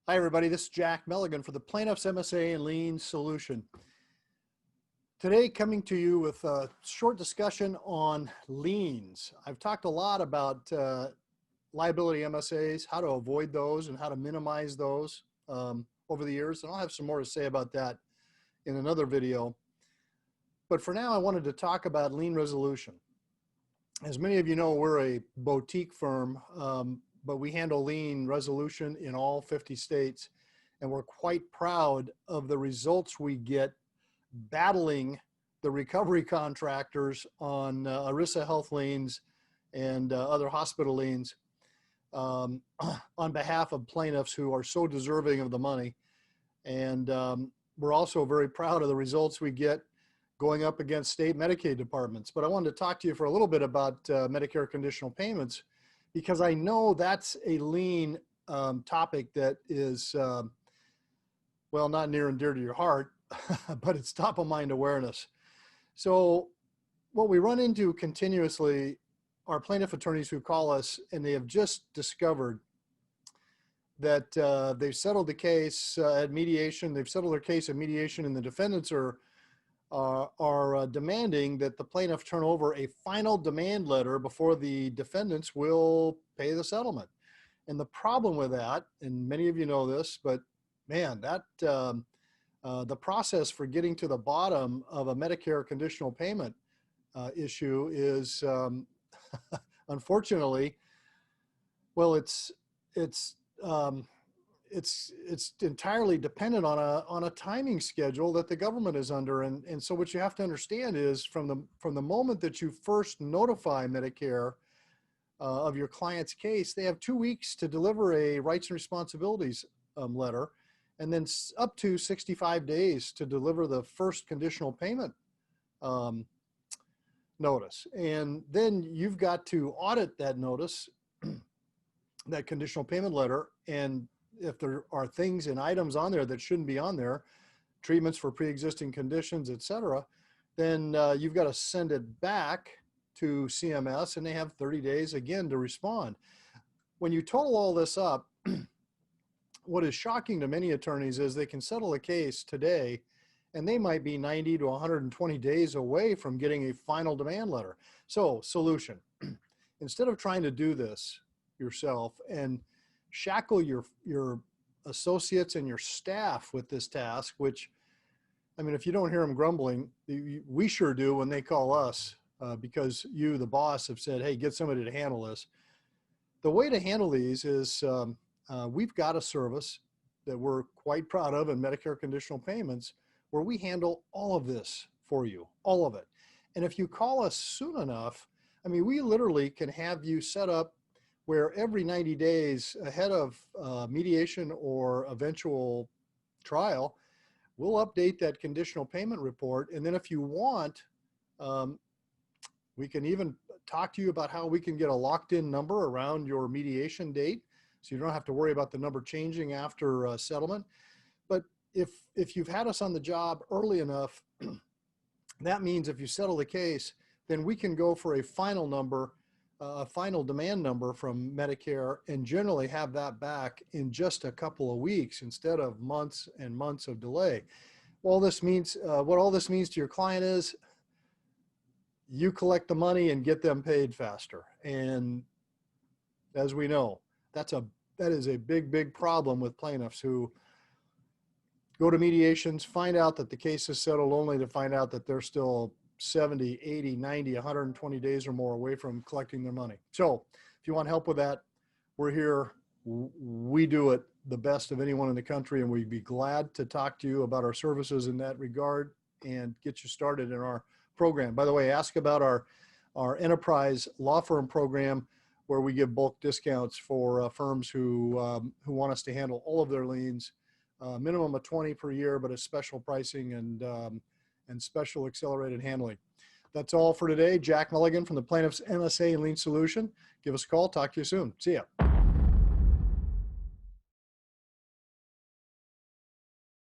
Hi, everybody. This is Jack Milligan for the Plaintiff's MSA and Lien Solution. Today, coming to you with a short discussion on liens. I've talked a lot about liability MSAs, how to avoid those and how to minimize those over the years. And I'll have some more to say about that in another video. But for now, I wanted to talk about lien resolution. As many of you know, we're a boutique firm, but we handle lien resolution in all 50 states. And we're quite proud of the results we get battling the recovery contractors on ERISA health liens and other hospital liens on behalf of plaintiffs who are so deserving of the money. And we're also very proud of the results we get going up against state Medicaid departments. But I wanted to talk to you for a little bit about Medicare conditional payments, because I know that's a lien topic that is, well, not near and dear to your heart, but it's top of mind awareness. So what we run into continuously are plaintiff attorneys who call us and they have just discovered that they've settled the case at mediation, they've settled their case at mediation, and the defendants are demanding that the plaintiff turn over a final demand letter before the defendants will pay the settlement. And the problem with that, and many of you know this, but man, that the process for getting to the bottom of a Medicare conditional payment issue is unfortunately, well, it's entirely dependent on a timing schedule that the government is under. And so what you have to understand is from the moment that you first notify Medicare of your client's case, they have 2 weeks to deliver a rights and responsibilities letter, and then up to 65 days to deliver the first conditional payment notice. And then you've got to audit that notice, that conditional payment letter, and if there are things and items on there that shouldn't be on there, treatments for pre-existing conditions, etc., then you've got to send it back to CMS, and they have 30 days again to respond. When you total all this up, what is shocking to many attorneys is they can settle a case today and they might be 90 to 120 days away from getting a final demand letter. So, solution. Instead of trying to do this yourself and shackle your associates and your staff with this task, which, I mean, if you don't hear them grumbling, we sure do when they call us because you, the boss, have said, hey, get somebody to handle this. The way to handle these is we've got a service that we're quite proud of in Medicare conditional payments where we handle all of this for you, all of it. And if you call us soon enough, I mean, we literally can have you set up where every 90 days ahead of mediation or eventual trial, we'll update that conditional payment report. And then if you want, we can even talk to you about how we can get a locked-in number around your mediation date, so you don't have to worry about the number changing after settlement. But if you've had us on the job early enough, that means if you settle the case, then we can go for a final number, a final demand number from Medicare, and generally have that back in just a couple of weeks instead of months and months of delay. All this means, what all this means to your client is you collect the money and get them paid faster. And as we know, that is a big problem with plaintiffs who go to mediations, find out that the case is settled, only to find out that they're still 70, 80, 90, 120 days or more away from collecting their money. So if you want help with that, we're here. We do it the best of anyone in the country, and we'd be glad to talk to you about our services in that regard and get you started in our program. By the way, ask about our enterprise law firm program, where we give bulk discounts for firms who want us to handle all of their liens, minimum of 20 per year, but a special pricing and special accelerated handling. That's all for today. Jack Milligan from the Plaintiff's MSA and Lien Solution. Give us a call. Talk to you soon. See ya.